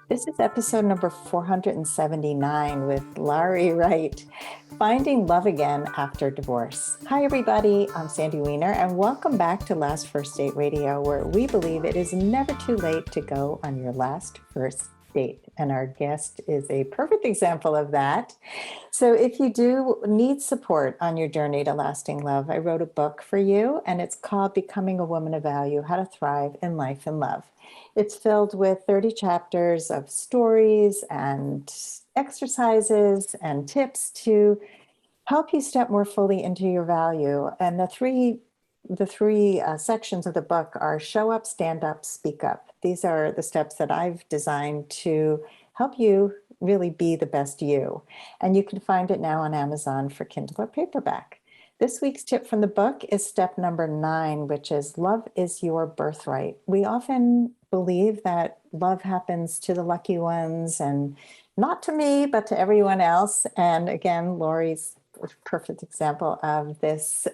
This is episode number 479 with Laurie Wright, Finding Love Again After Divorce. Hi, everybody. I'm Sandy Weiner, and welcome back to Last First Date Radio, where we believe it is never too late to go on your last first date. And our guest is a perfect example of that. So, if you do need support on your journey to lasting love, I wrote a book for you, and it's called Becoming a Woman of Value: How to Thrive in Life and Love. It's filled with 30 chapters of stories and exercises and tips to help you step more fully into your value. And the three sections of the book are show up, stand up, speak up. These are the steps that I've designed to help you really be the best you. And you can find it now on Amazon for Kindle or paperback. This week's tip from the book is step number 9, which is love is your birthright. We often believe that love happens to the lucky ones and not to me, but to everyone else. And again, Laurie's a perfect example of this,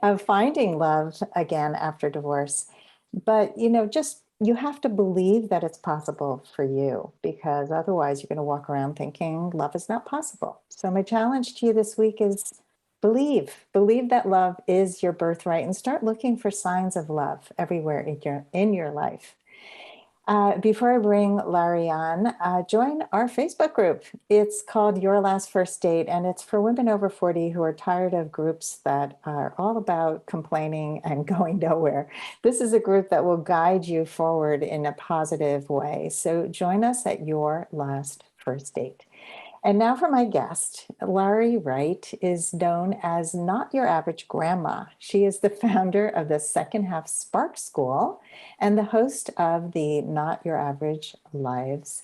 of finding love again after divorce. But, just you have to believe that it's possible for you, because otherwise you're going to walk around thinking love is not possible. So my challenge to you this week is believe that love is your birthright, and start looking for signs of love everywhere in your life. Before I bring Larry on, join our Facebook group. It's called Your Last First Date, and it's for women over 40 who are tired of groups that are all about complaining and going nowhere. This is a group that will guide you forward in a positive way. So join us at Your Last First Date. And now for my guest. Laurie Wright is known as Not Your Average Grandma. She is the founder of the Second Half Spark School and the host of the Not Your Average Lives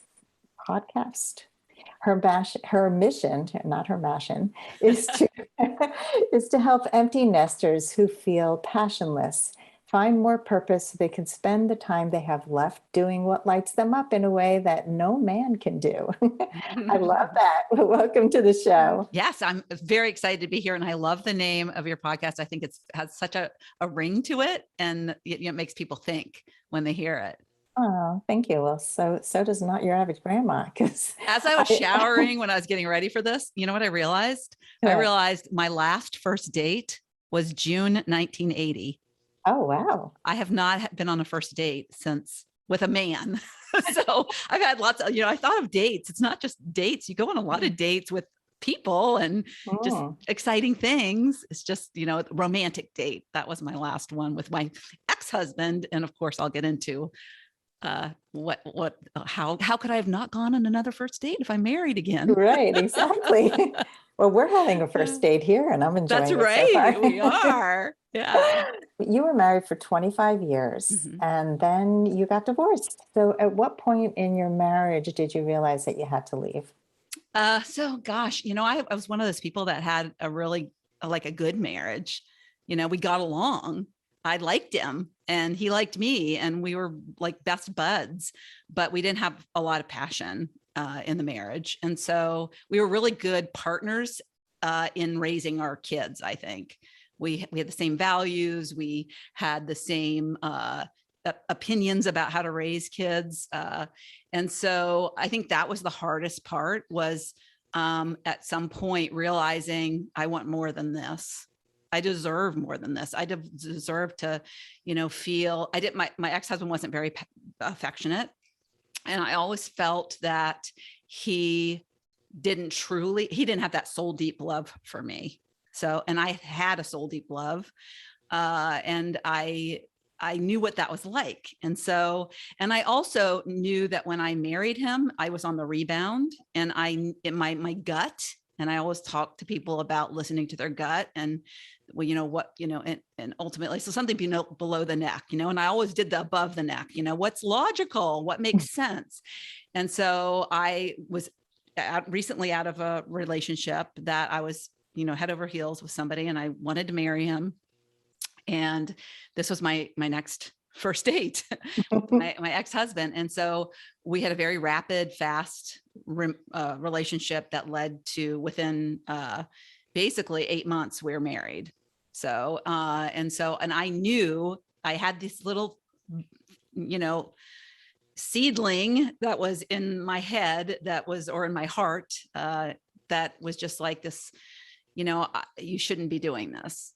podcast. Her mission, not her passion, is to is to help empty nesters who feel passionless find more purpose so they can spend the time they have left doing what lights them up in a way that no man can do. I love that. Welcome to the show. Yes, I'm very excited to be here, and I love the name of your podcast. I think it has such a ring to it, and it makes people think when they hear it. Oh, thank you. Well, so does Not Your Average Grandma. Because as I was showering when I was getting ready for this, you know what I realized? I realized my last first date was June 1980. Oh, wow. I have not been on a first date since with a man. So I've had lots of, I thought of dates. It's not just dates. You go on a lot of dates with people and just exciting things. It's just, romantic date. That was my last one with my ex-husband. And of course I'll get into how could I have not gone on another first date if I'm married again? Right, exactly. Well, we're having a first date here and I'm enjoying That's it right. so far. We are. Yeah. You were married for 25 years and then you got divorced. So at what point in your marriage did you realize that you had to leave? So gosh, I was one of those people that had a really like a good marriage. We got along. I liked him and he liked me, and we were like best buds, but we didn't have a lot of passion in the marriage. And so we were really good partners in raising our kids. I think we had the same values. We had the same opinions about how to raise kids. And so I think that was the hardest part, was at some point realizing I want more than this. I deserve more than this. I deserve to, feel. My ex-husband wasn't very affectionate. And I always felt that he didn't have that soul deep love for me. So, and I had a soul deep love. And I knew what that was like. And so, and I also knew that when I married him, I was on the rebound, and in my gut. And I always talk to people about listening to their gut and, and ultimately, so something below the neck, and I always did the above the neck, what's logical, what makes sense. And so I was recently out of a relationship that I was, head over heels with somebody, and I wanted to marry him. And this was my next first date, my ex-husband. And so we had a very rapid, fast relationship that led to within basically 8 months, we were married. So, and I knew I had this little, seedling that was in my head or in my heart, that was just like this, you shouldn't be doing this.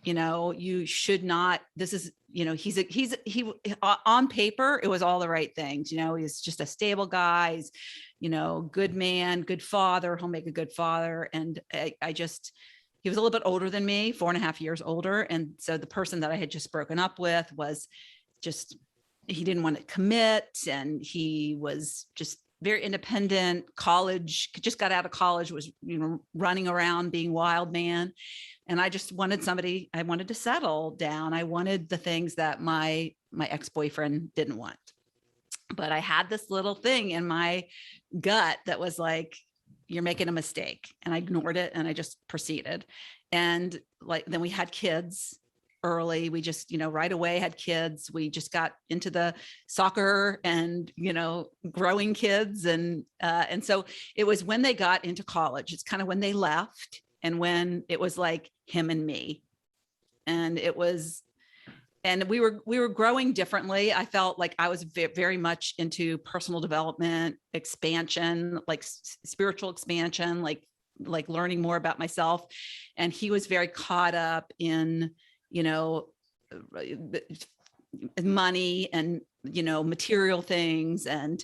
You should not, this is, he on paper, it was all the right things. He's just a stable guy. He's, good man, good father. He'll make a good father. And he was a little bit older than me, 4.5 years older. And so the person that I had just broken up with was just, he didn't want to commit. And he was just very independent, just got out of college, was, running around being wild man. And I just wanted I wanted to settle down. I wanted the things that my ex-boyfriend didn't want. But I had this little thing in my gut that was like, you're making a mistake. And I ignored it and I just proceeded. And then we had kids early. We just, right away had kids. We just got into the soccer and, growing kids. And so it was when they got into college, it's kind of when they left and when it was like him and me. And we were growing differently. I felt like I was very much into personal development, expansion, like spiritual expansion, like learning more about myself. And he was very caught up in, money and, material things and,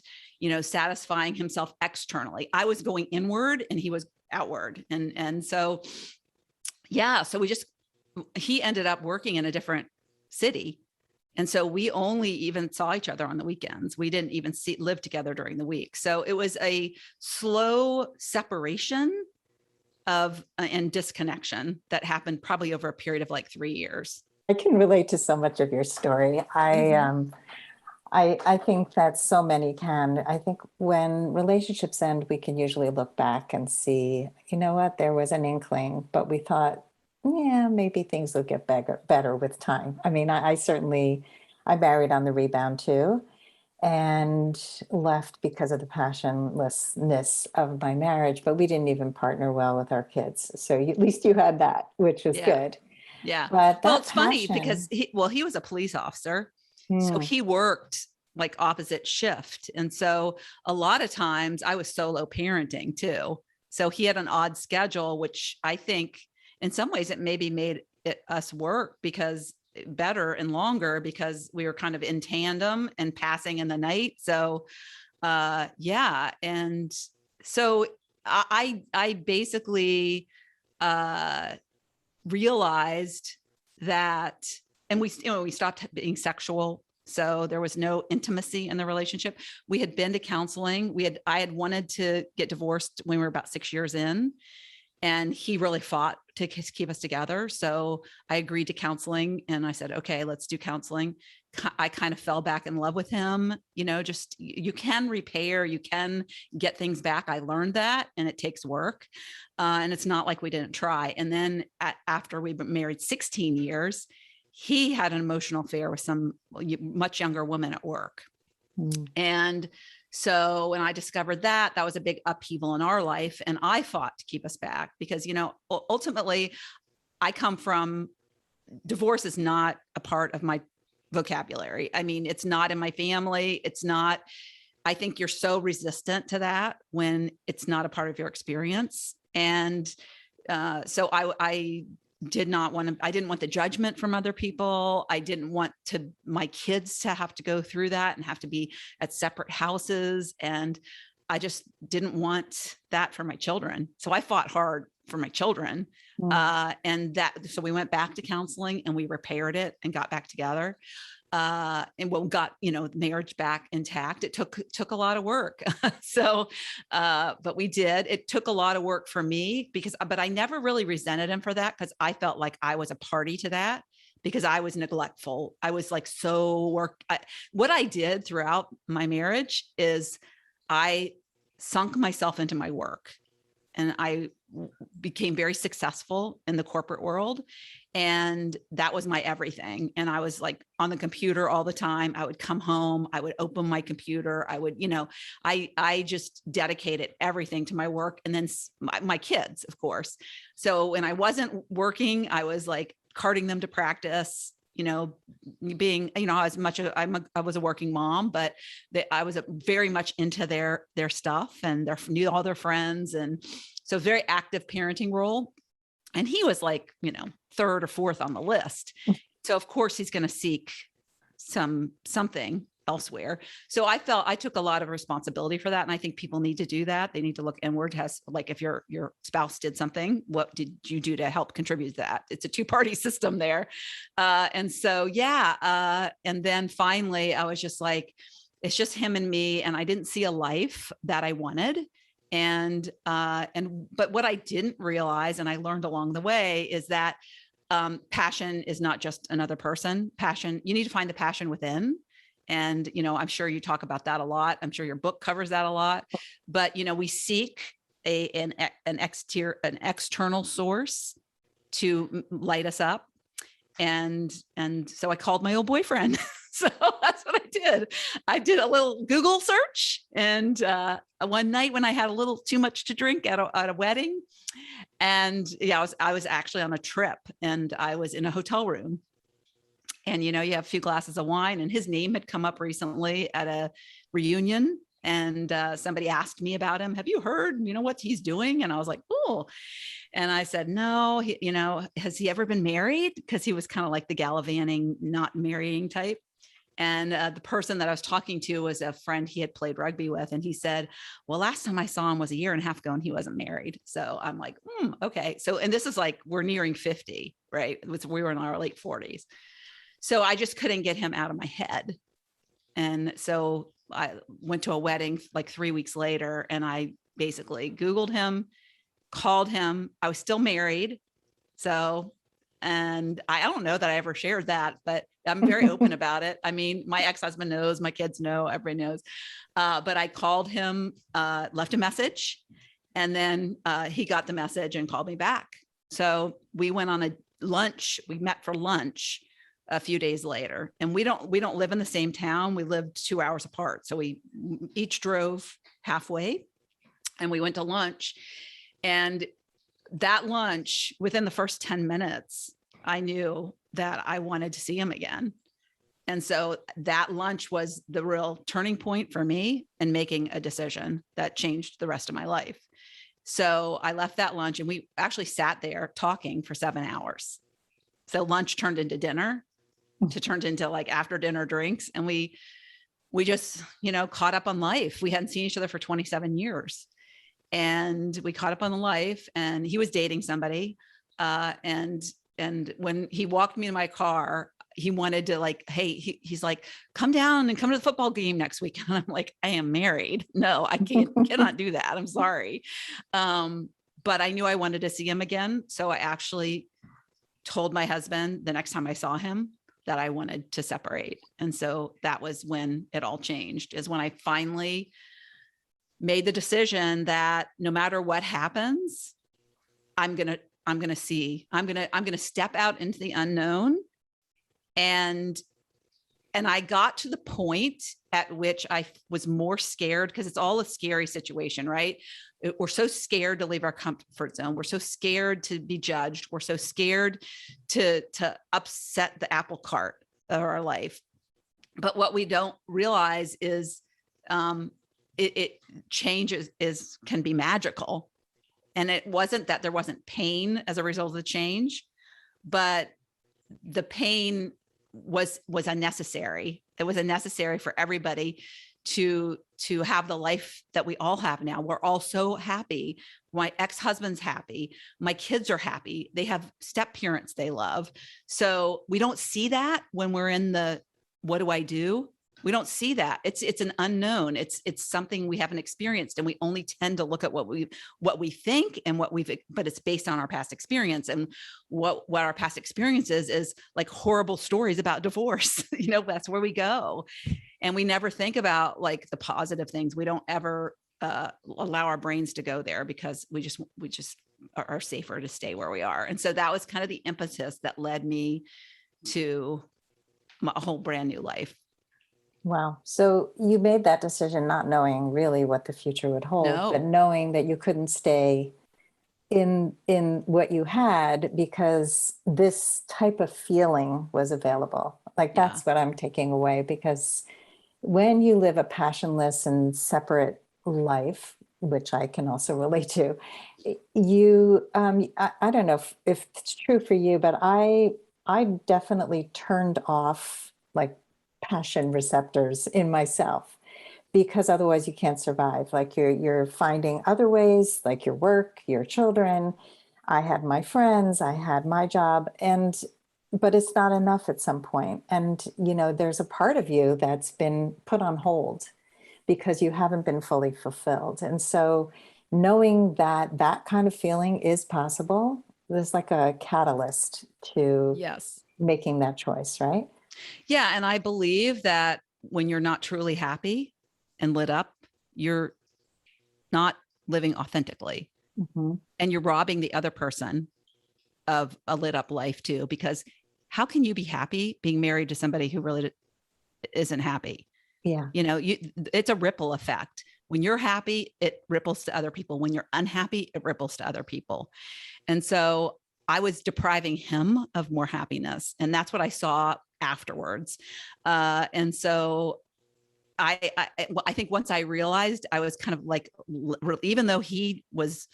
satisfying himself externally. I was going inward and he was outward. And so, yeah, so he ended up working in a different city. And so we only even saw each other on the weekends. We didn't even live together during the week. So it was a slow separation and disconnection that happened probably over a period of like 3 years. I can relate to so much of your story. I think that so many can. I think when relationships end, we can usually look back and see, you know what, there was an inkling, but we thought, yeah, maybe things will get better with time. I mean, I married on the rebound too, and left because of the passionlessness of my marriage, but we didn't even partner well with our kids. So at least you had that, which was good. Yeah. But well, it's funny because he was a police officer. So he worked like opposite shift. And so a lot of times I was solo parenting too. So he had an odd schedule, which I think in some ways it maybe made us work better and longer because we were kind of in tandem and passing in the night. So, yeah. And so I basically, realized that, and we stopped being sexual. So there was no intimacy in the relationship. We had been to counseling. I had wanted to get divorced when we were about 6 years in, and he really fought to keep us together. So I agreed to counseling and I said, okay, let's do counseling. I kind of fell back in love with him. Just you can repair, you can get things back. I learned that, and it takes work. And it's not like we didn't try. And then after we've been married 16 years, he had an emotional affair with some much younger woman at work. And so when I discovered that was a big upheaval in our life, and I fought to keep us back because, ultimately I come from, divorce is not a part of my vocabulary. I mean, it's not in my family. It's not, I think you're so resistant to that when it's not a part of your experience. And so I didn't want the judgment from other people. I didn't want my kids to have to go through that and have to be at separate houses. And I just didn't want that for my children. So I fought hard for my children. So we went back to counseling and we repaired it and got back together. And got, marriage back intact. It took a lot of work. But we did. It took a lot of work for me but I never really resented him for that because I felt like I was a party to that because I was neglectful. I was like, what I did throughout my marriage is I sunk myself into my work, and I became very successful in the corporate world. And that was my everything. And I was like on the computer all the time. I would come home, I would open my computer. I would, I just dedicated everything to my work. And then my kids, of course. So when I wasn't working, I was like carting them to practice, being, as much as I was a working mom, but I was very much into their stuff, and knew all their friends. And so very active parenting role. And he was like, third or fourth on the list. So of course he's going to seek something elsewhere. So I felt I took a lot of responsibility for that. And I think people need to do that. They need to look inward. Like if your spouse did something, what did you do to help contribute to that? It's a two-party system there. And so, and then finally I was just like, it's just him and me. And I didn't see a life that I wanted. But what I didn't realize, and I learned along the way, is that passion is not just another person. Passion, you need to find the passion within. And, I'm sure you talk about that a lot. I'm sure your book covers that a lot, but, we seek an external source to light us up. And so I called my old boyfriend. So that's what I did. I did a little Google search, and one night when I had a little too much to drink at a wedding, and I was actually on a trip, and I was in a hotel room, and you have a few glasses of wine, and his name had come up recently at a reunion, and somebody asked me about him. Have you heard, what he's doing? And I was like, oh. And I said, no, has he ever been married? Because he was kind of like the gallivanting, not marrying type. And the person that I was talking to was a friend he had played rugby with. And he said, well, last time I saw him was a year and a half ago, and he wasn't married. So I'm like, okay. So, and this is like, we're nearing 50, right? We were in our late 40s. So I just couldn't get him out of my head. And so I went to a wedding like 3 weeks later, and I basically Googled him, called him. I was still married. So, and I don't know that I ever shared that, but I'm very open about it. I mean, my ex-husband knows, my kids know, everybody knows. But I called him, left a message, and then he got the message and called me back. So we went on a lunch. We met for lunch a few days later, and we don't live in the same town. We lived 2 hours apart. So we each drove halfway, and we went to lunch. And that lunch, within the first 10 minutes, I knew that I wanted to see him again. And so that lunch was the real turning point for me in making a decision that changed the rest of my life. So I left that lunch, and we actually sat there talking for 7 hours. So lunch turned into dinner, turned into like after dinner drinks. And we just, caught up on life. We hadn't seen each other for 27 years. And we caught up on the life, and he was dating somebody. And when he walked me in my car, he wanted to like, hey, he's like, come down and come to the football game next week. And I'm like, I am married. No, I cannot do that. I'm sorry. But I knew I wanted to see him again. So I actually told my husband the next time I saw him that I wanted to separate. And so that was when it all changed, is when I finally made the decision that no matter what happens, I'm going to step out into the unknown. And I got to the point at which I was more scared, because it's all a scary situation, right? We're so scared to leave our comfort zone. We're so scared to be judged. We're so scared to upset the apple cart of our life. But what we don't realize is it changes can be magical. And it wasn't that there wasn't pain as a result of the change, but the pain was unnecessary. It was unnecessary for everybody to have the life that we all have now. We're all so happy. My ex-husband's happy. My kids are happy. They have step parents they love. So we don't see that when we're in the, what do I do? We don't see that. It's an unknown. It's something we haven't experienced, and we only tend to look at what we think and but it's based on our past experience. And what our past experience is like horrible stories about divorce. That's where we go. And we never think about like the positive things. We don't ever allow our brains to go there, because we just are safer to stay where we are. And so that was kind of the impetus that led me to a whole brand new life. Wow. So you made that decision not knowing really what the future would hold, No. but knowing that you couldn't stay in what you had because this type of feeling was available. Like Yeah. that's what I'm taking away, because when you live a passionless and separate life, which I can also relate to, I don't know if it's true for you, but I definitely turned off like passion receptors in myself, because otherwise you can't survive. Like you're finding other ways, like your work, your children. I had my friends, I had my job, and but it's not enough at some point. And there's a part of you that's been put on hold because you haven't been fully fulfilled. And so knowing that that kind of feeling is possible, there's like a catalyst to Yes. making that choice, right? Yeah. And I believe that when you're not truly happy and lit up, you're not living authentically, Mm-hmm. and you're robbing the other person of a lit up life too, because how can you be happy being married to somebody who really isn't happy? Yeah. It's a ripple effect. When you're happy, it ripples to other people. When you're unhappy, it ripples to other people. And so I was depriving him of more happiness. And that's what I saw afterwards. And so I think once I realized, I was kind of like, even though he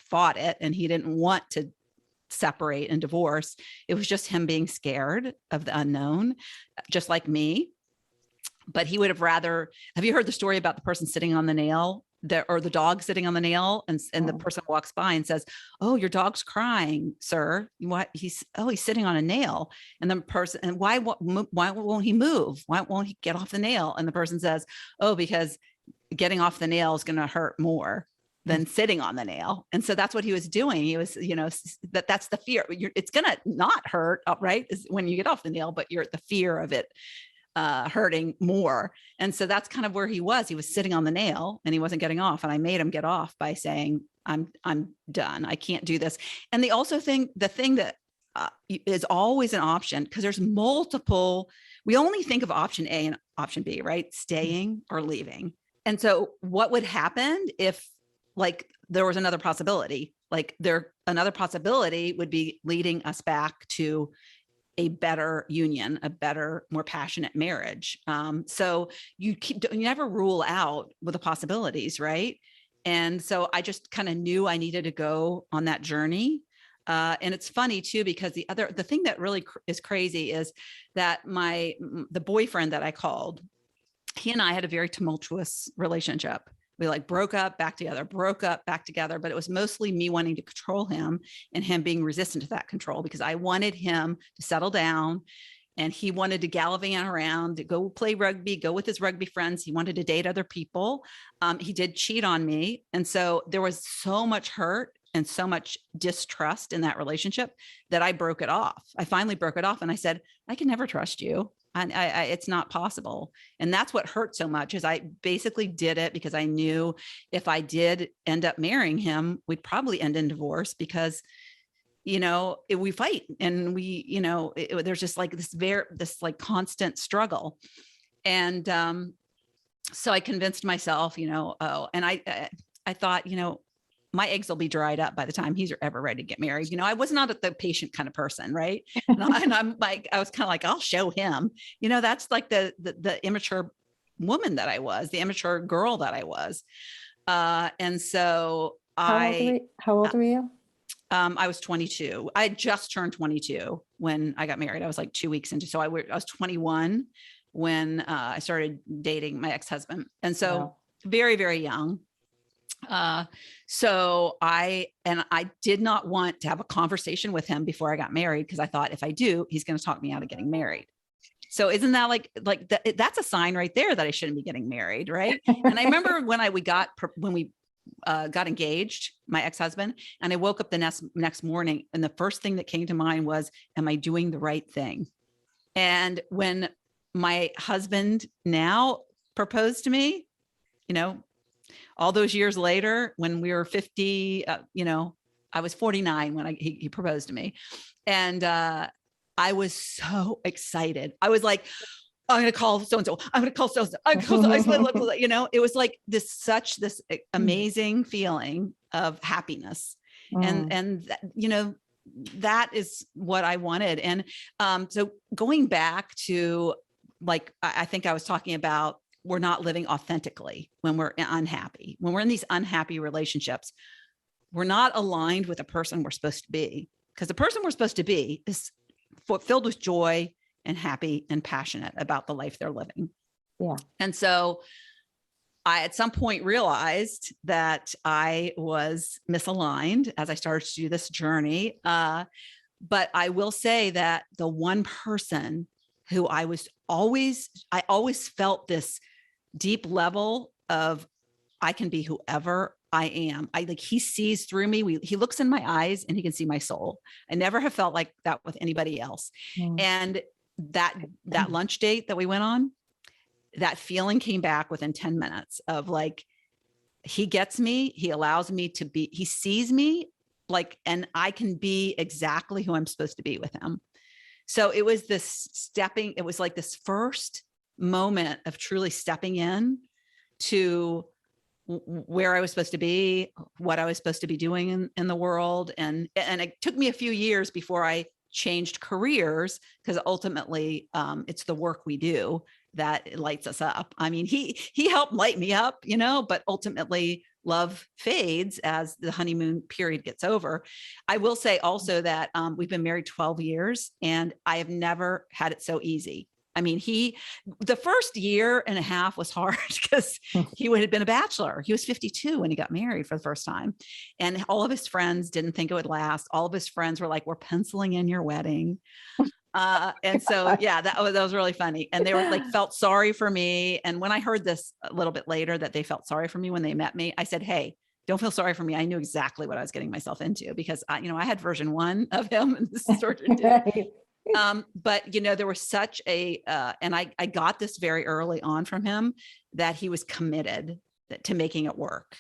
fought it and he didn't want to separate and divorce, it was just him being scared of the unknown, just like me. But he would have rather, have you heard the story about the person sitting on the nail, or the dog sitting on the nail, and the person walks by and says, "Oh, your dog's crying, sir. What? He's sitting on a nail." And the person, and why won't he move? Why won't he get off the nail? And the person says, "Oh, because getting off the nail is going to hurt more than sitting on the nail." And so that's what he was doing. He was, that's the fear. It's going to not hurt, right? Is when you get off the nail, but you're at the fear of it hurting more. And so that's kind of where he was. He was sitting on the nail and he wasn't getting off. And I made him get off by saying, I'm done. I can't do this. And the thing that is always an option, because there's multiple, we only think of option A and option B, right? Staying or leaving. And so what would happen if like there was another possibility? Another possibility would be leading us back to a better union, a better, more passionate marriage. So you never rule out with the possibilities, right? And so I just kind of knew I needed to go on that journey. And it's funny too, because the thing that really is crazy is that the boyfriend that I called, he and I had a very tumultuous relationship. We broke up, back together, broke up, back together. But it was mostly me wanting to control him and him being resistant to that control, because I wanted him to settle down and he wanted to gallivant around, to go play rugby, go with his rugby friends. He wanted to date other people. He did cheat on me. And so there was so much hurt and so much distrust in that relationship that I broke it off. I finally broke it off and I said, I can never trust you. It's not possible. And that's what hurt so much, is I basically did it because I knew if I did end up marrying him, we'd probably end in divorce, because, we fight and there's just like this like constant struggle. And, so I convinced myself, and I thought, my eggs will be dried up by the time he's ever ready to get married. I was not the patient kind of person, right? And I'm like, I was kind of like, I'll show him. That's like the immature woman that I was, the immature girl that I was. And so How old were you? I was 22. I had just turned 22 when I got married. I was like 2 weeks into, so I was 21 when I started dating my ex-husband. And so Wow. very, very young. So I did not want to have a conversation with him before I got married, because I thought if I do, he's going to talk me out of getting married. So isn't that like that's a sign right there that I shouldn't be getting married, right? And I remember when we got engaged, my ex-husband, and I woke up the next morning, and the first thing that came to mind was, am I doing the right thing? And when my husband now proposed to me, all those years later, when we were 50, I was 49 when he proposed to me. And I was so excited. I was like, I'm going to call so-and-so. I'm going to call so-and-so. It was like this amazing feeling of happiness. Mm. That is what I wanted. And so going back to, like, I think I was talking about, we're not living authentically when we're unhappy. When we're in these unhappy relationships, we're not aligned with the person we're supposed to be, because the person we're supposed to be is filled with joy and happy and passionate about the life they're living. Yeah. And so I, at some point, realized that I was misaligned as I started to do this journey. But I will say that the one person who I always felt this deep level of, I can be whoever I am. He sees through me. He looks in my eyes and he can see my soul. I never have felt like that with anybody else. Mm. And that lunch date that we went on, that feeling came back within 10 minutes of, like, he gets me, he allows me to be, he sees me, like, and I can be exactly who I'm supposed to be with him. So it was it was like this first moment of truly stepping in to where I was supposed to be, what I was supposed to be doing in the world. And it took me a few years before I changed careers, because ultimately it's the work we do that lights us up. I mean, he helped light me up, but ultimately love fades as the honeymoon period gets over. I will say also that we've been married 12 years and I have never had it so easy. I mean, the first year and a half was hard because he would have been a bachelor. He was 52 when he got married for the first time. And all of his friends didn't think it would last. All of his friends were like, we're penciling in your wedding. And so, yeah, that was really funny. And they were like, felt sorry for me. And when I heard this a little bit later, that they felt sorry for me when they met me, I said, hey, don't feel sorry for me. I knew exactly what I was getting myself into, because I had version 1 of him and this is version 2. But there was such a, and I got this very early on from him, that he was committed to making it work.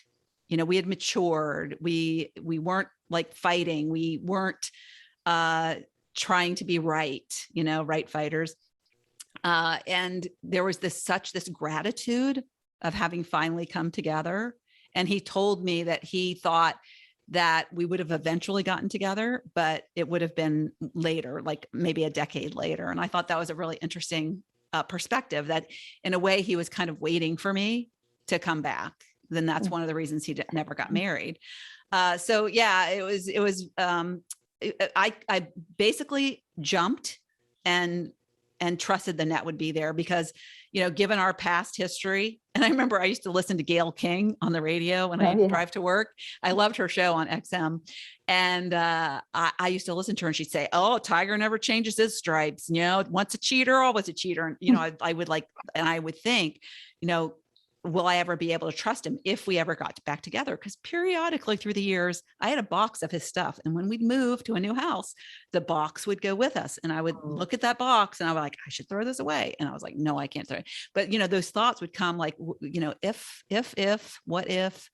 We had matured. We weren't like fighting. We weren't, trying to be right, right fighters. And there was this gratitude of having finally come together. And he told me that he thought that we would have eventually gotten together, but it would have been later, like maybe a decade later. And I thought that was a really interesting perspective, that in a way he was kind of waiting for me to come back. Then that's one of the reasons he never got married. So yeah, it was, I basically jumped and trusted the net would be there, because, given our past history. And I remember I used to listen to Gayle King on the radio when I drive to work. I loved her show on XM. And I used to listen to her, and she'd say, oh, Tiger never changes his stripes. Once a cheater, always a cheater. And, I would think, will I ever be able to trust him if we ever got back together? Because periodically through the years, I had a box of his stuff. And when we'd move to a new house, the box would go with us. And I would look at that box and I was like, I should throw this away. And I was like, no, I can't throw it. But, those thoughts would come like, if, what if,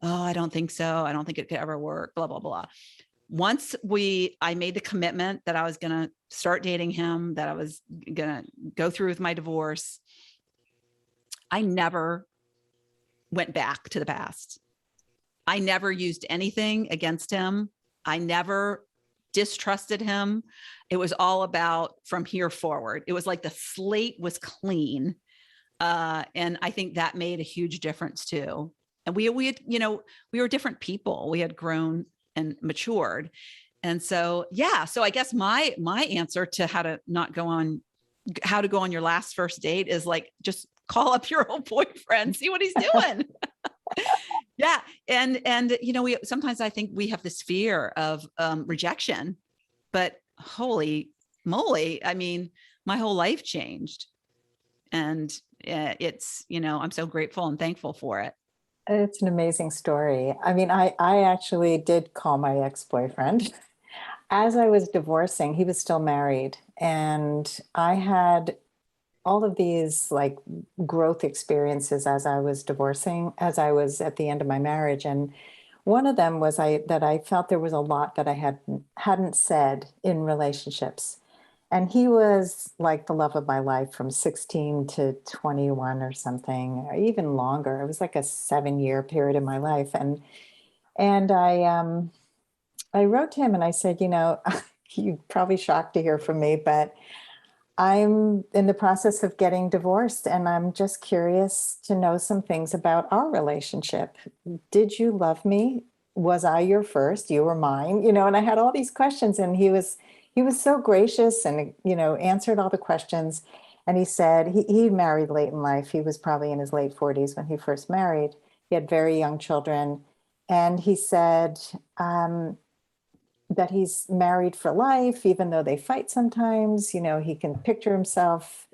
oh, I don't think so. I don't think it could ever work, blah, blah, blah. Once I made the commitment that I was going to start dating him, that I was going to go through with my divorce, I never went back to the past. I never used anything against him. I never distrusted him. It was all about from here forward. It was like the slate was clean. And I think that made a huge difference too. And we had, we were different people. We had grown and matured. And so, yeah. So I guess my answer to how to go on your last first date is like, just call up your old boyfriend, see what he's doing. Yeah. And, sometimes I think we have this fear of rejection, but holy moly, I mean, my whole life changed, and it's, I'm so grateful and thankful for it. It's an amazing story. I mean, I actually did call my ex-boyfriend. As I was divorcing, he was still married, and I had all of these like growth experiences as I was divorcing, as I was at the end of my marriage. And one of them was that I felt there was a lot that I hadn't said in relationships. And he was like the love of my life from 16 to 21 or something, or even longer. It was like a 7-year period in my life. And I I wrote to him and I said, you're probably shocked to hear from me, but I'm in the process of getting divorced and I'm just curious to know some things about our relationship. Did you love me? Was I your first? You were mine, and I had all these questions and he was so gracious and, answered all the questions. And he said he married late in life. He was probably in his late 40s when he first married. He had very young children. And he said, that he's married for life, even though they fight sometimes. He can picture himself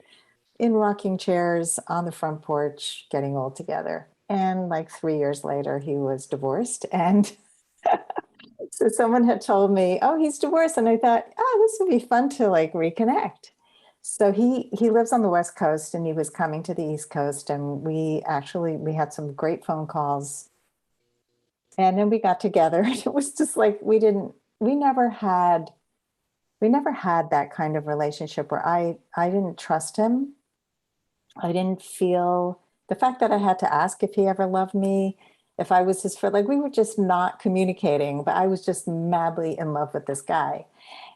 in rocking chairs on the front porch, getting old together. And like 3 years later, he was divorced. And so someone had told me, "Oh, he's divorced," and I thought, "Oh, this would be fun to like reconnect." So he lives on the West Coast, and he was coming to the East Coast, and we had some great phone calls, and then we got together. It was just like we never had we never had that kind of relationship where I didn't trust him. I didn't feel the fact that I had to ask if he ever loved me, if I was his friend, like we were just not communicating, but I was just madly in love with this guy.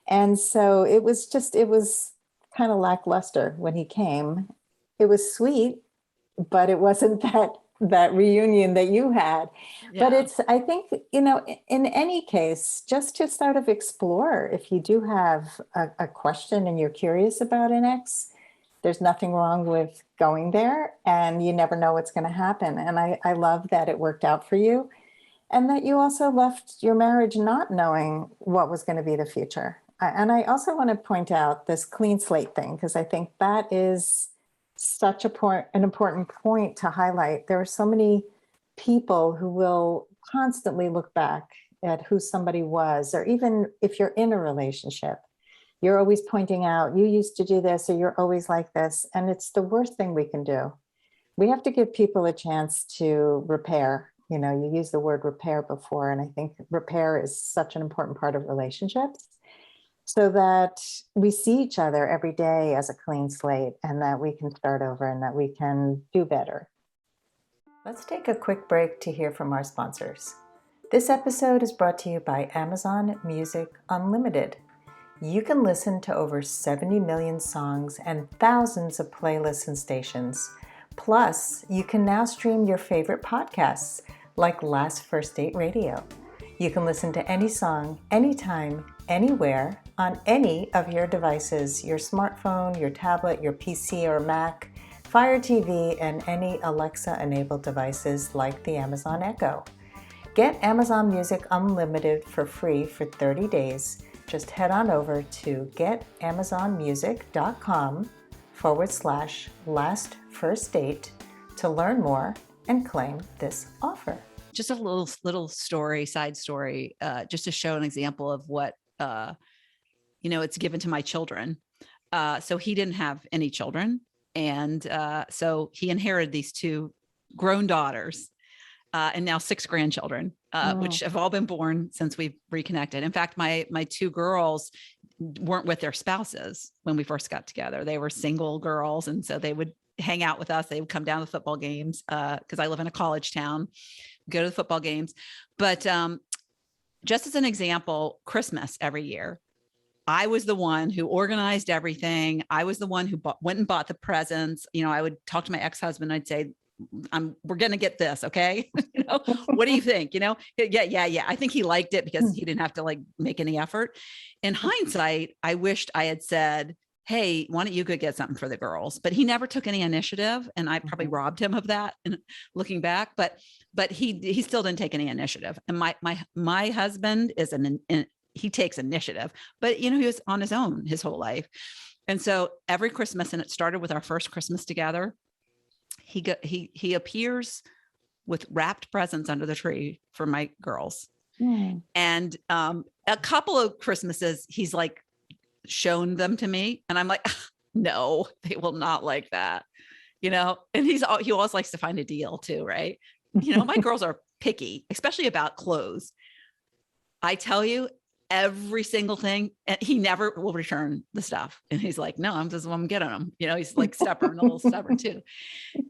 And so it was kind of lackluster when he came. It was sweet, but it wasn't that reunion that you had. But Yeah. I think, in any case, just to sort of explore, if you do have a question and you're curious about an ex, there's nothing wrong with going there, and you never know what's going to happen. And I love that it worked out for you, and that you also left your marriage not knowing what was going to be the future. And I also want to point out this clean slate thing, because I think that is such an important point to highlight. There are so many people who will constantly look back at who somebody was, or even if you're in a relationship, you're always pointing out, you used to do this, or you're always like this. And it's the worst thing we can do. We have to give people a chance to repair. You used the word repair before, and I think repair is such an important part of relationships, so that we see each other every day as a clean slate, and that we can start over and that we can do better. Let's take a quick break to hear from our sponsors. This episode is brought to you by Amazon Music Unlimited. You can listen to over 70 million songs and thousands of playlists and stations. Plus, you can now stream your favorite podcasts like Last First Date Radio. You can listen to any song, anytime, anywhere, on any of your devices, your smartphone, your tablet, your PC or Mac, Fire TV, and any Alexa-enabled devices like the Amazon Echo. Get Amazon Music Unlimited for free for 30 days. Just head on over to getamazonmusic.com/lastfirstdate to learn more and claim this offer. Just a little story, side story, just to show an example of what, it's given to my children. So he didn't have any children. And so he inherited these two grown daughters, and now 6 grandchildren, which have all been born since we've reconnected. In fact, my 2 girls weren't with their spouses when we first got together. They were single girls. And so they would hang out with us. They would come down to the football games, because I live in a college town, go to the football games. But just as an example, Christmas every year, I was the one who organized everything. I was the one who went and bought the presents. I would talk to my ex-husband. I'd say, we're going to get this. Okay. What do you think? Yeah. I think he liked it because he didn't have to like make any effort. In hindsight, I wished I had said, "Hey, why don't you go get something for the girls?" But he never took any initiative, and I probably robbed him of that. And looking back, but he still didn't take any initiative. And my husband is he takes initiative, but he was on his own his whole life. And so every Christmas, and it started with our first Christmas together, he appears with wrapped presents under the tree for my girls. And a couple of Christmases, he's like shown them to me, and I'm like, no, they will not like that, and he always likes to find a deal too, right? My girls are picky, especially about clothes. I tell you, every single thing, and he never will return the stuff. And he's like, no, I'm getting them. He's like stubborn, a little stubborn too.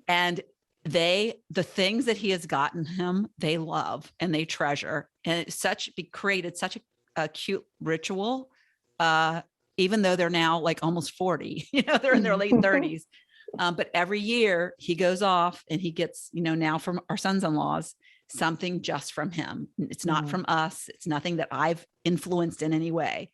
And the things that he has gotten him, they love and they treasure. And it's created such a cute ritual, even though they're now like almost 40, they're in their late 30s. But every year he goes off and he gets, now from our sons-in-laws, something just from him. It's not from us. It's nothing that I've influenced in any way.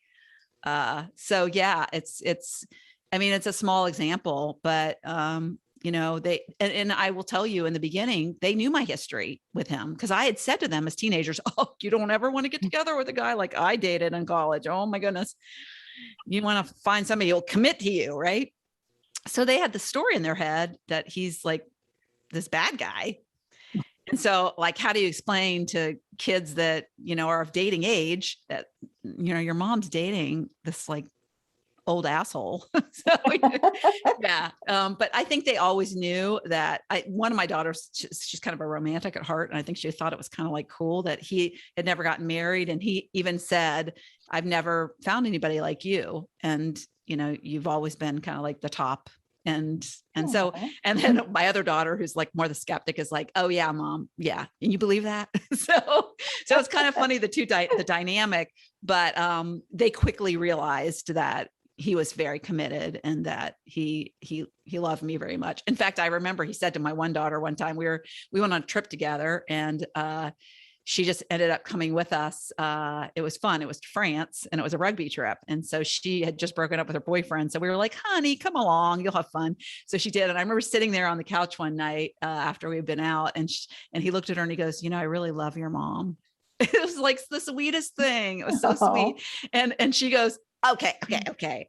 So yeah, I mean, it's a small example, but, and I will tell you, in the beginning, they knew my history with him, because I had said to them as teenagers, oh, you don't ever want to get together with a guy like I dated in college. Oh my goodness. You want to find somebody who'll commit to you. Right. So they had the story in their head that he's like this bad guy. And so, like, how do you explain to kids that, are of dating age that, your mom's dating this like old asshole? So yeah. But I think they always knew that one of my daughters, she's kind of a romantic at heart. And I think she thought it was kind of like cool that he had never gotten married. And he even said, I've never found anybody like you. And, you've always been kind of like the top. And so, and then my other daughter, who's like more the skeptic, is like, oh yeah, mom. Yeah. And you believe that? So it's kind of funny, the dynamic, but, they quickly realized that he was very committed and that he loved me very much. In fact, I remember he said to my one daughter one time, we went on a trip together, and, she just ended up coming with us. It was fun. It was to France, and it was a rugby trip. And so she had just broken up with her boyfriend. So we were like, honey, come along, you'll have fun. So she did. And I remember sitting there on the couch one night, after we had been out, and he looked at her and he goes, I really love your mom. It was like the sweetest thing. It was so sweet. And she goes, okay.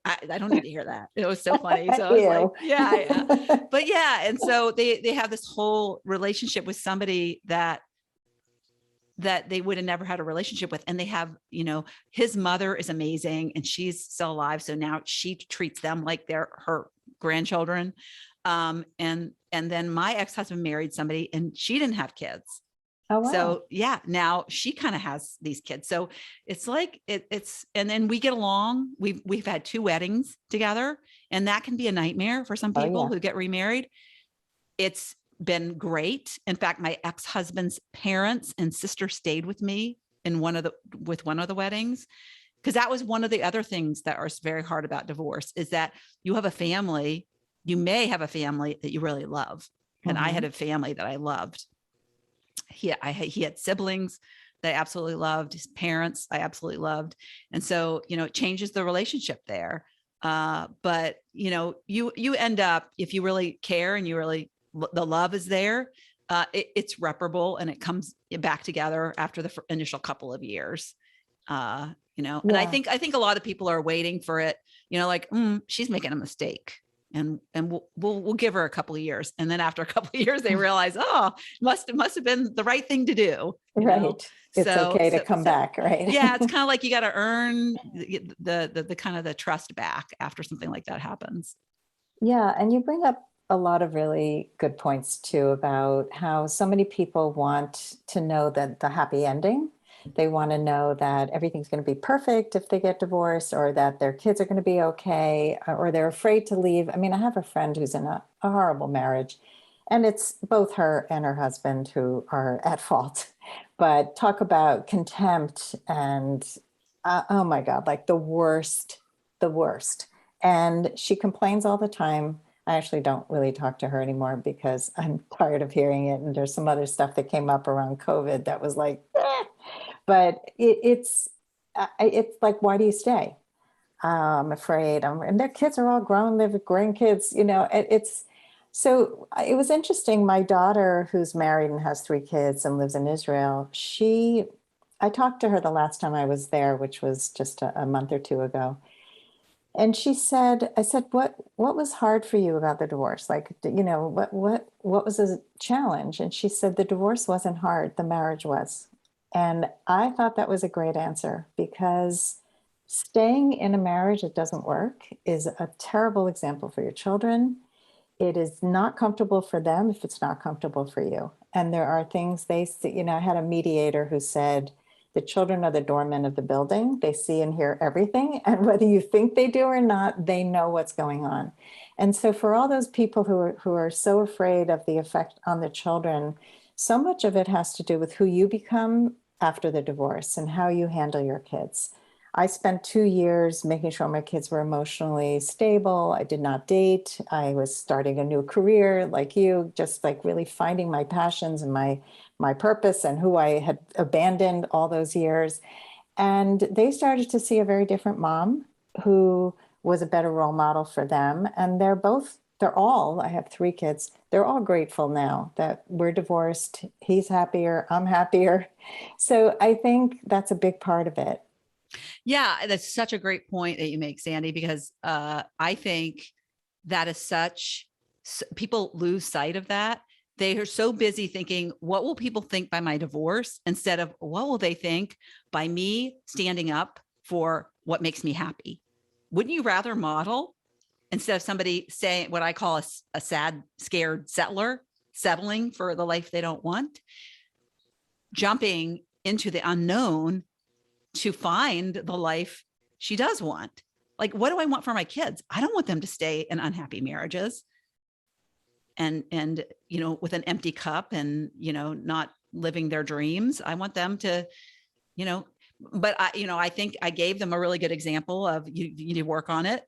I don't need to hear that. It was so funny. So I was like, yeah. But yeah. And so they have this whole relationship with somebody that they would have never had a relationship with. And they have, his mother is amazing and she's still alive. So now she treats them like they're her grandchildren. And then my ex-husband married somebody and she didn't have kids. Oh, wow. So yeah, now she kind of has these kids. So it's like, and then we get along. We've had 2 weddings together, and that can be a nightmare for some people who get remarried. It's been great. In fact, my ex-husband's parents and sister stayed with me in one of the weddings, because that was one of the other things that are very hard about divorce, is that you may have a family that you really love. And I had a family that I loved. He had siblings that I absolutely loved. His parents I absolutely loved. And so, it changes the relationship there. But you end up, if you really care and the love is there, it's reparable, and it comes back together after the initial couple of years. And I think a lot of people are waiting for it, like, she's making a mistake, and we'll give her a couple of years. And then after a couple of years, they realize, oh, must have been the right thing to do. Right. It's okay to come back. Right. Yeah. It's kind of like you got to earn the kind of the trust back after something like that happens. Yeah. And you bring up a lot of really good points too, about how so many people want to know that the happy ending. They want to know that everything's going to be perfect if they get divorced, or that their kids are going to be okay, or they're afraid to leave. I mean, I have a friend who's in a horrible marriage, and it's both her and her husband who are at fault. But talk about contempt and, oh my God, like the worst. And she complains all the time. I actually don't really talk to her anymore because I'm tired of hearing it. And there's some other stuff that came up around COVID that was like, but it's like, why do you stay? I'm afraid. And their kids are all grown, they have grandkids, so it was interesting. My daughter, who's married and has 3 kids and lives in Israel, I talked to her the last time I was there, which was just a month or 2 ago. And I said, what was hard for you about the divorce? Like, what was a challenge? And she said, the divorce wasn't hard, the marriage was. And I thought that was a great answer, because staying in a marriage that doesn't work is a terrible example for your children. It is not comfortable for them if it's not comfortable for you. And there are things they see, I had a mediator who said, the children are the doormen of the building. They see and hear everything. And whether you think they do or not, they know what's going on. And so for all those people who are so afraid of the effect on the children, so much of it has to do with who you become after the divorce and how you handle your kids. I spent 2 years making sure my kids were emotionally stable. I did not date. I was starting a new career like you, just like really finding my passions and my purpose and who I had abandoned all those years. And they started to see a very different mom who was a better role model for them. And I have 3 kids, they're all grateful now that we're divorced. He's happier, I'm happier. So I think that's a big part of it. Yeah, that's such a great point that you make, Sandy, because I think that is people lose sight of that. They are so busy thinking, what will people think by my divorce? Instead of what will they think by me standing up for what makes me happy? Wouldn't you rather model, instead of somebody saying what I call a sad, scared settler, settling for the life they don't want, jumping into the unknown to find the life she does want? Like, what do I want for my kids? I don't want them to stay in unhappy marriages and with an empty cup and not living their dreams. I want them to, but I think I gave them a really good example of you need to work on it.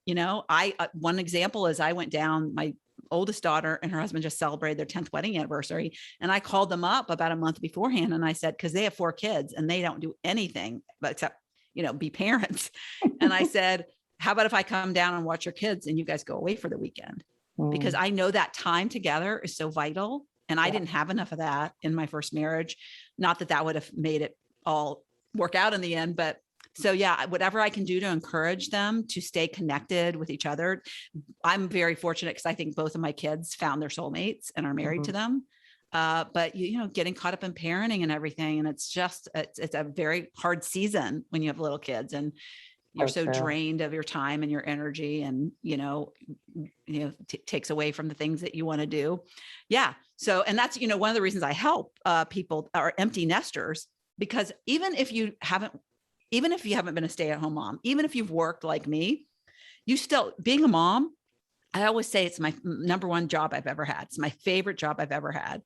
One example is I went down, my oldest daughter and her husband just celebrated their 10th wedding anniversary. And I called them up about a month beforehand. And I said, cause they have 4 kids and they don't do anything but except, be parents. And I said, how about if I come down and watch your kids and you guys go away for the weekend? Because I know that time together is so vital. And I didn't have enough of that in my first marriage. Not that that would have made it all work out in the end, but so yeah, whatever I can do to encourage them to stay connected with each other. I'm very fortunate because I think both of my kids found their soulmates and are married to them. But getting caught up in parenting and everything. And it's a very hard season when you have little kids and you're so drained of your time and your energy and, takes away from the things that you want to do. Yeah. So, and that's, one of the reasons I help people are empty nesters, because even if you haven't been a stay-at-home mom, even if you've worked like me, you still being a mom, I always say it's my number one job I've ever had. It's my favorite job I've ever had.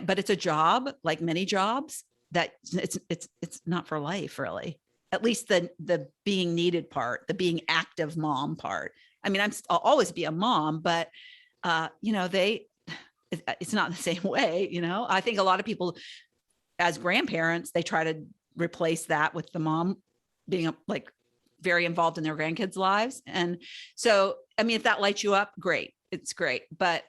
But it's a job like many jobs that it's not for life, really. At least the being needed part, the being active mom part. I mean, I'll always be a mom, but it's not the same way. I think a lot of people as grandparents, they try to replace that with the mom being very involved in their grandkids' lives. And so, I mean, if that lights you up, great. It's great. But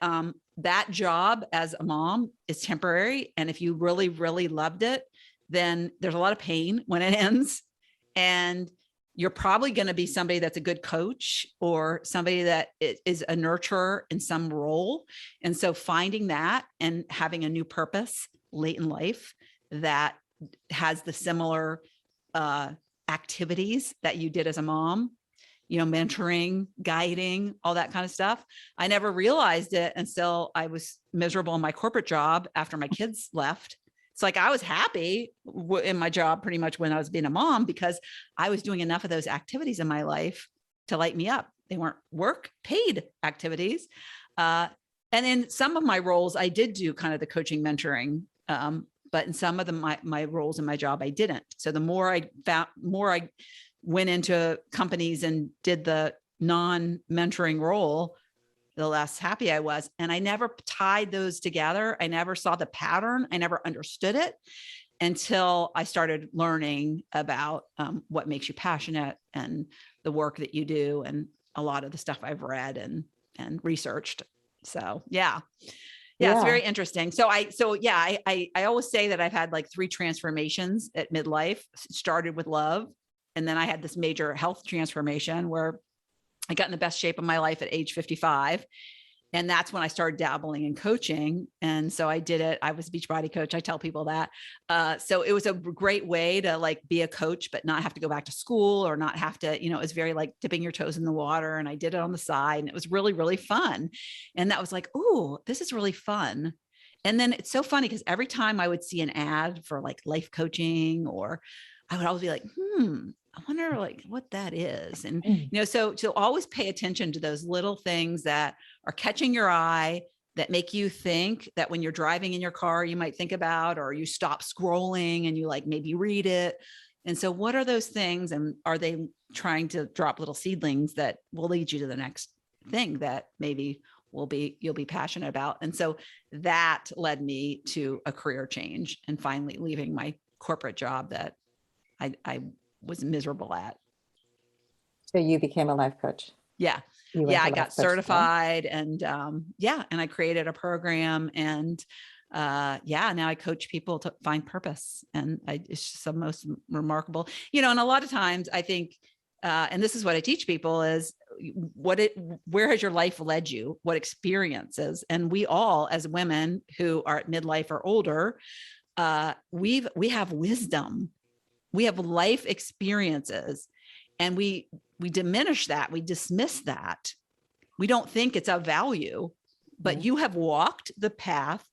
that job as a mom is temporary. And if you really, really loved it, then there's a lot of pain when it ends. And you're probably going to be somebody that's a good coach or somebody that is a nurturer in some role. And so finding that and having a new purpose late in life that has the similar activities that you did as a mom, mentoring, guiding, all that kind of stuff. I never realized it until I was miserable in my corporate job after my kids left. It's like I was happy in my job pretty much when I was being a mom because I was doing enough of those activities in my life to light me up. They weren't work paid activities. And in some of my roles, I did do kind of the coaching, mentoring, but in some of my roles in my job, I didn't. So the more I went into companies and did the non-mentoring role, the less happy I was. And I never tied those together. I never saw the pattern. I never understood it until I started learning about what makes you passionate and the work that you do and a lot of the stuff I've read and researched. So yeah, it's very interesting. So I always say that I've had like 3 transformations at midlife. It started with love. And then I had this major health transformation where I got in the best shape of my life at age 55. And that's when I started dabbling in coaching. And so I did it. I was a Beachbody coach. I tell people that. So it was a great way to be a coach, but not have to go back to school or not have to, it was very like dipping your toes in the water. And I did it on the side and it was really, really fun. And that was like, oh, this is really fun. And then it's so funny because every time I would see an ad for like life coaching, or I would always be like, I wonder what that is. And, so to always pay attention to those little things that are catching your eye that make you think that when you're driving in your car, you might think about, or you stop scrolling and you like maybe read it. And so what are those things? And are they trying to drop little seedlings that will lead you to the next thing that maybe you'll be passionate about? And so that led me to a career change and finally leaving my corporate job that I was miserable at. So you became a life coach. Yeah. You went Yeah. to I life got coach school? certified and and I created a program and now I coach people to find purpose. And it's just the most remarkable, and a lot of times I think, and this is what I teach people is where has your life led you? What experiences? And we all, as women who are at midlife or older, we have wisdom, we have life experiences, and we diminish that, we dismiss that. We don't think it's of value, but you have walked the path,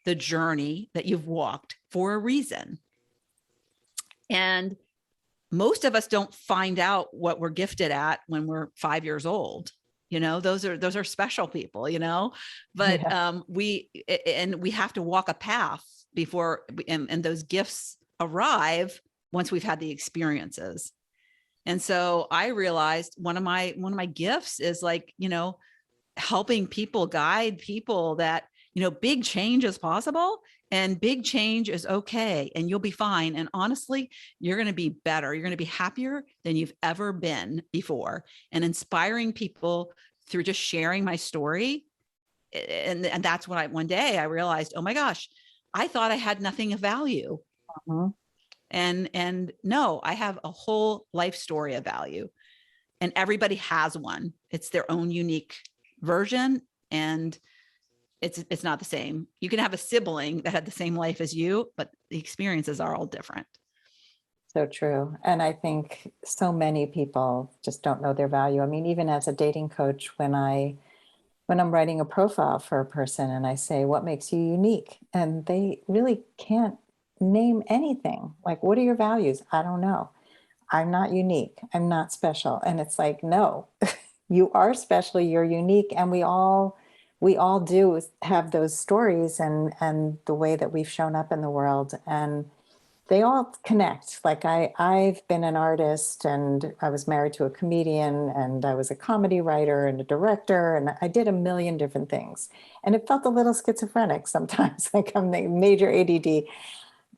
the journey that you've walked for a reason. And most of us don't find out what we're gifted at when we're 5 years old. Those are special people, but we have to walk a path before, and those gifts arrive once we've had the experiences. And so I realized one of my gifts is like, helping people, guide people that, big change is possible and big change is okay. And you'll be fine. And honestly, you're going to be better. You're going to be happier than you've ever been before, and inspiring people through just sharing my story. And that's when one day I realized, oh my gosh, I thought I had nothing of value. Mm-hmm. And no, I have a whole life story of value, and everybody has one. It's their own unique version, and it's not the same. You can have a sibling that had the same life as you, but the experiences are all different. So true. And I think so many people just don't know their value. I mean, even as a dating coach, when I'm writing a profile for a person and I say, what makes you unique? And they really can't name anything. Like, what are your values? I don't know. I'm not unique. I'm not special. And it's like, no, you are special. You're unique. And we all do have those stories and the way that we've shown up in the world. And they all connect. Like I've been an artist, and I was married to a comedian, and I was a comedy writer and a director, and I did a million different things. And it felt a little schizophrenic sometimes, like I'm the major ADD.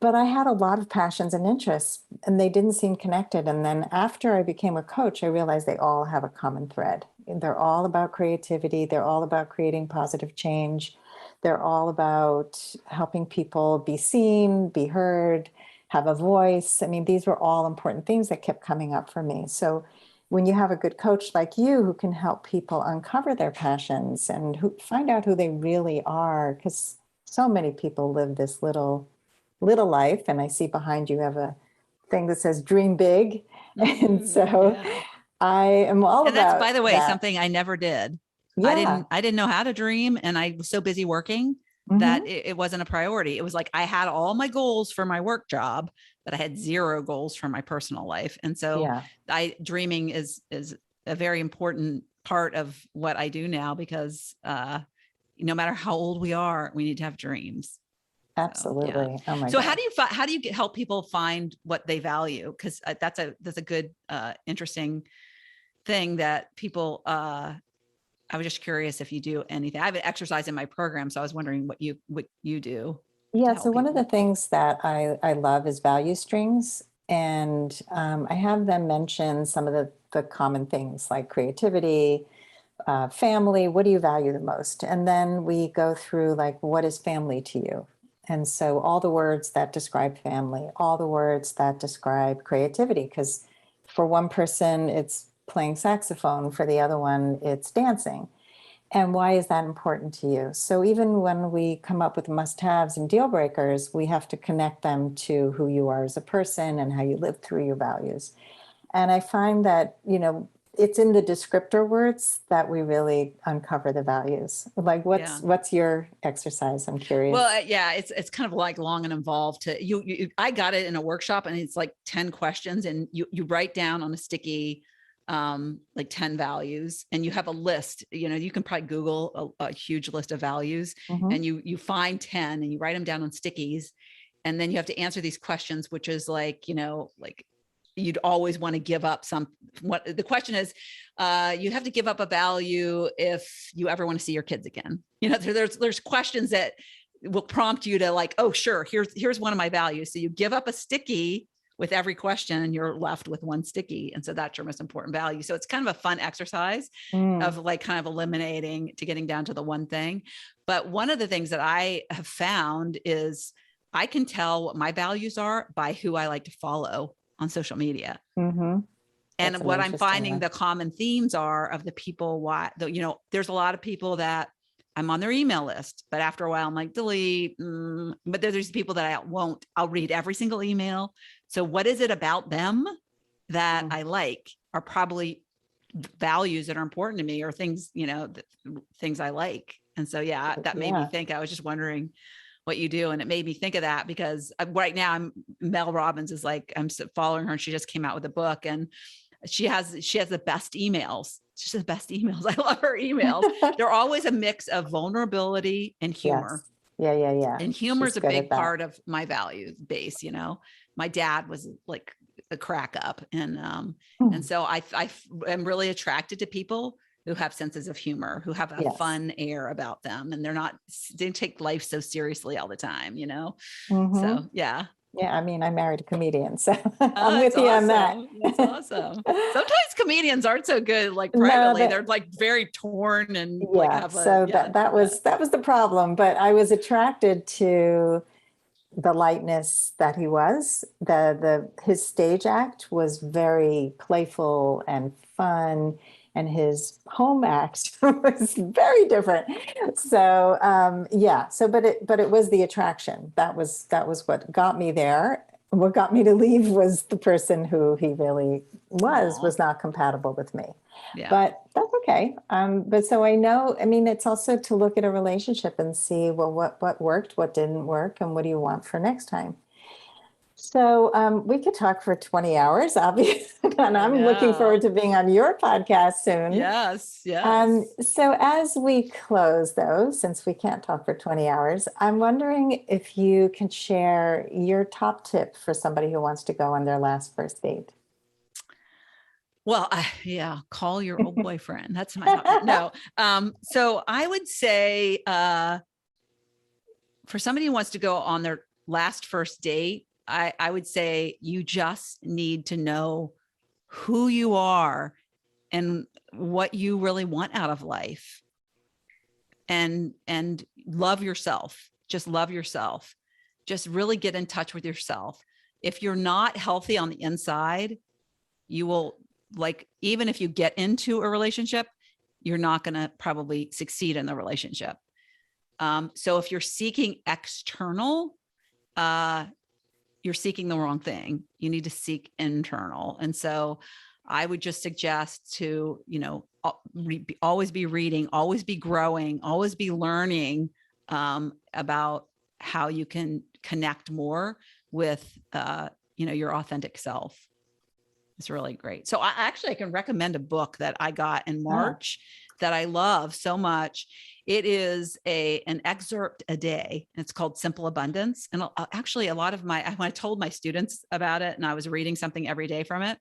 But I had a lot of passions and interests, and they didn't seem connected. And then after I became a coach, I realized they all have a common thread. They're all about creativity. They're all about creating positive change. They're all about helping people be seen, be heard, have a voice. I mean, these were all important things that kept coming up for me. So when you have a good coach like you who can help people uncover their passions and who find out who they really are, because so many people live this little life. And I see behind you have a thing that says dream big. And so I am all and about that's, by the way, that. Something I never did. Yeah. I didn't know how to dream, and I was so busy working that it wasn't a priority. It was like I had all my goals for my work job, but I had zero goals for my personal life. And so dreaming is a very important part of what I do now, because no matter how old we are, we need to have dreams. Absolutely. So, Oh my so God. how do you help people find what they value? Because that's a good interesting thing that people I was just curious if you do anything. I have an exercise in my program, so I was wondering what you do. Yeah. So one of the things that I love is value strings. And I have them mention some of the common things like creativity, family, what do you value the most? And then we go through like, what is family to you? And so all the words that describe family, all the words that describe creativity, because for one person, it's playing saxophone. For the other one, it's dancing. And why is that important to you? So even when we come up with must-haves and deal breakers, we have to connect them to who you are as a person and how you live through your values. And I find that, it's in the descriptor words that we really uncover the values. Like what's your exercise? I'm curious. Well, it's kind of like long and involved I got it in a workshop, and it's like 10 questions, and you write down on a sticky like 10 values, and you have a list, you can probably Google a huge list of values, and you find 10 and you write them down on stickies. And then you have to answer these questions, which is like, like you'd always want to give up what the question is, you have to give up a value if you ever want to see your kids again. There's questions that will prompt you to like, oh, sure, here's one of my values. So you give up a sticky with every question and you're left with one sticky. And so that's your most important value. So it's kind of a fun exercise of like kind of eliminating to getting down to the one thing. But one of the things that I have found is I can tell what my values are by who I like to follow on social media. And what I'm finding the common themes are of the people, there's a lot of people that I'm on their email list, but after a while I'm like, delete. But there's people that I'll read every single email. So what is it about them that I like are probably values that are important to me, or things, things I like. And so, that made me think. I was just wondering what you do. And it made me think of that because right now Mel Robbins is like, I'm following her, and she just came out with a book, and she has the best emails. She's the best emails. I love her emails. They're always a mix of vulnerability and humor. Yes. Yeah. And humor is a big part of my value base. My dad was like a crack up. And so I am really attracted to people who have senses of humor, who have a fun air about them. And they take life so seriously all the time, So, yeah. Yeah, I mean, I married a comedian, so I'm with you on that. That's awesome. Sometimes comedians aren't so good, like privately. They're like very torn and that was the problem. But I was attracted to the lightness that he was. His stage act was very playful and fun, and his home act was very different. So but it was the attraction. That was what got me there. What got me to leave was the person who he really was not compatible with me. Yeah. But that's okay. But so I know, I mean, it's also to look at a relationship and see, well, what worked, what didn't work, and what do you want for next time? So we could talk for 20 hours, obviously, and I'm looking forward to being on your podcast soon. Yes. So as we close, though, since we can't talk for 20 hours, I'm wondering if you can share your top tip for somebody who wants to go on their last first date. Well, call your old boyfriend. That's my top tip. No. So I would say for somebody who wants to go on their last first date, I would say you just need to know who you are and what you really want out of life, and love yourself. Just love yourself. Just really get in touch with yourself. If you're not healthy on the inside, you will, like, even if you get into a relationship, you're not going to probably succeed in the relationship. So if you're seeking external, you're seeking the wrong thing. You need to seek internal. And so I would just suggest to, always be reading, always be growing, always be learning about how you can connect more with, your authentic self. It's really great. So I can recommend a book that I got in March that I love so much. It is an excerpt a day. It's called Simple Abundance. And actually when I told my students about it and I was reading something every day from it,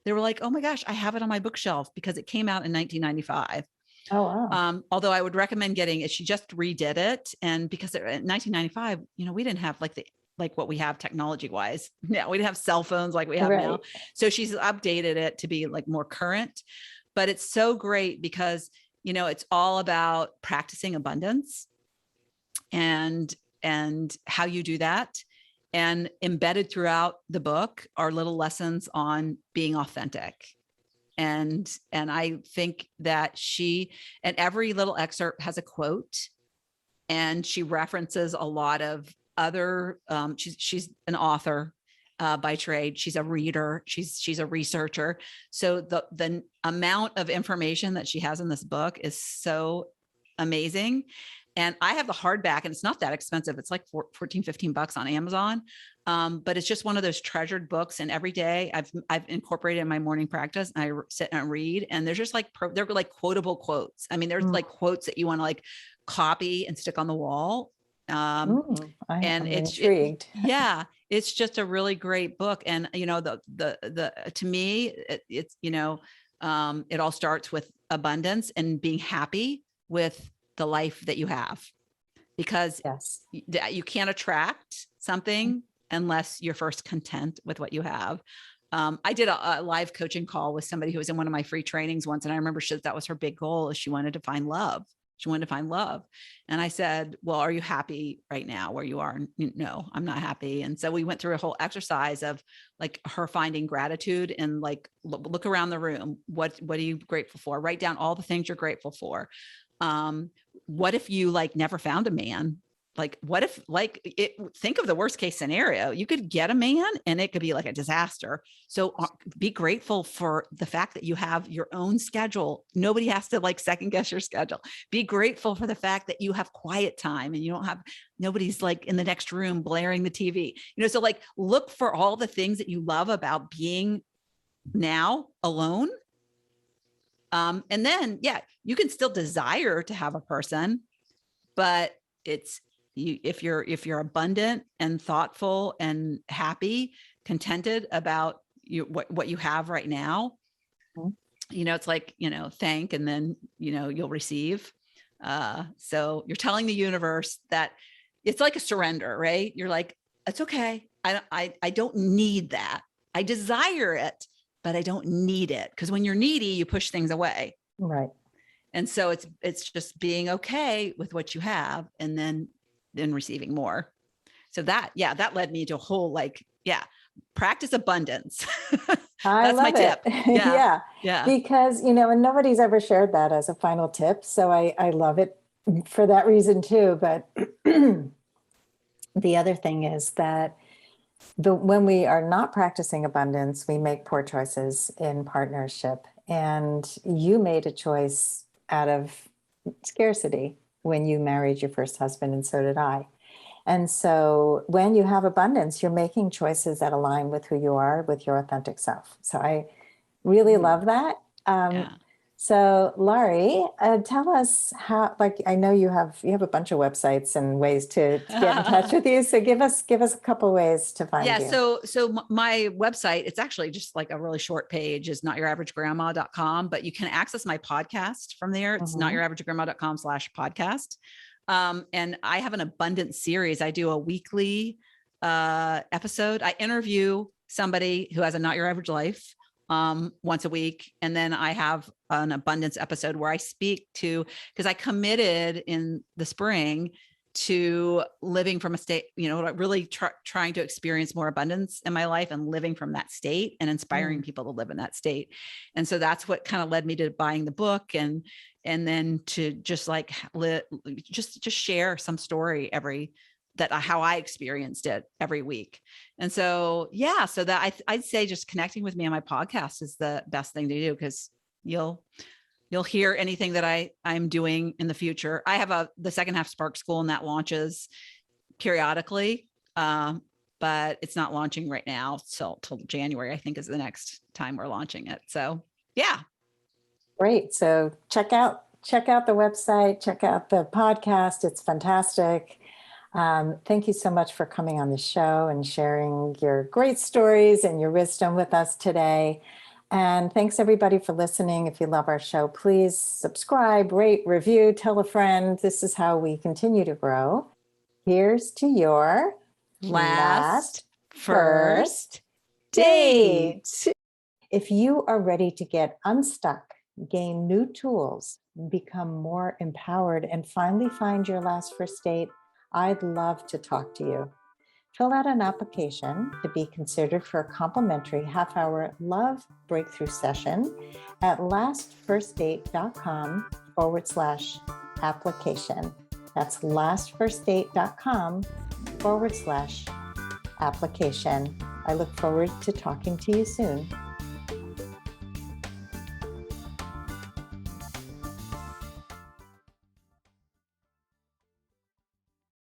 they were like, oh my gosh, I have it on my bookshelf because it came out in 1995. Oh, wow. Although I would recommend getting it. She just redid it. And because in 1995, we didn't have like what we have technology wise. Yeah, we didn't have cell phones like we have now. So she's updated it to be like more current, but it's so great because, it's all about practicing abundance and how you do that. And embedded throughout the book are little lessons on being authentic. And I think that and every little excerpt has a quote, and she references a lot of other, she's an author by trade. She's a reader. She's a researcher. So the amount of information that she has in this book is so amazing. And I have the hardback, and it's not that expensive. It's like 14, 15 bucks on Amazon. But it's just one of those treasured books. And every day I've incorporated in my morning practice, and I sit and read, and there's just like, they're like quotable quotes. I mean, there's like quotes that you want to like copy and stick on the wall. And I'm it's intrigued. yeah, it's just a really great book. And, you know, to me, it's, you know, it all starts with abundance and being happy with the life that you have, because Yes. you can't attract something unless you're first content with what you have. I did a live coaching call with somebody who was in one of my free trainings once. And I remember that was her big goal, is she wanted to find love. She wanted to find love. And I said, well, are you happy right now where you are? No, I'm not happy. And so we went through a whole exercise of like her finding gratitude, and like, look around the room. What are you grateful for? Write down all the things you're grateful for. What if you like never found a man? Like, what if think of the worst case scenario, you could get a man and it could be like a disaster. So be grateful for the fact that you have your own schedule. Nobody has to like second guess your schedule. Be grateful for the fact that you have quiet time and you don't have, nobody's like in the next room blaring the TV, you know? So like, look for all the things that you love about being now alone. And then, yeah, you can still desire to have a person, but it's you, if you're abundant and thoughtful and happy, contented about what you have right now, you know, it's like, you know, thank, and then, you know, you'll receive. So you're telling the universe that it's like a surrender, right? You're like, it's okay. I don't need that. I desire it, but I don't need it. Because when you're needy, you push things away. Right. And so it's just being okay with what you have, and then receiving more. So that led me to a whole, like, practice abundance. That's my tip. Yeah. Yeah. Because, you know, and nobody's ever shared that as a final tip. So I love it for that reason too. But the other thing is that when we are not practicing abundance, we make poor choices in partnership. And you made a choice out of scarcity when you married your first husband, and so did I. And so when you have abundance, you're making choices that align with who you are, with your authentic self. So I really love that. So Laurie, tell us how, like, I know you have a bunch of websites and ways to get in touch with you. So give us a couple ways to find you. So my website, it's actually just like a really short page, is notyouraverage-grandma.com, but you can access my podcast from there. It's notyouraverage-grandma.com/podcast. And I have an abundance series. I do a weekly episode. I interview somebody who has a not your average life once a week. And then I have an abundance episode where I speak to, because I committed in the spring to living from a state, you know, really trying to experience more abundance in my life and living from that state and inspiring people to live in that state. And so that's what kind of led me to buying the book, and then to just like, just share some story how I experienced it every week. And so, so that I'd say just connecting with me on my podcast is the best thing to do, because you'll hear anything that I'm doing in the future. I have the Second Half Spark School, and that launches periodically, but it's not launching right now. So till January, I think, is the next time we're launching it. So yeah. Great. So check out the website, check out the podcast. It's fantastic. Thank you so much for coming on the show and sharing your great stories and your wisdom with us today. And thanks everybody for listening. If you love our show, please subscribe, rate, review, tell a friend. This is how we continue to grow. Here's to your last first date. If you are ready to get unstuck, gain new tools, become more empowered, and finally find your last first date, I'd love to talk to you. Fill out an application to be considered for a complimentary half-hour love breakthrough session at lastfirstdate.com/application. That's lastfirstdate.com/application. I look forward to talking to you soon.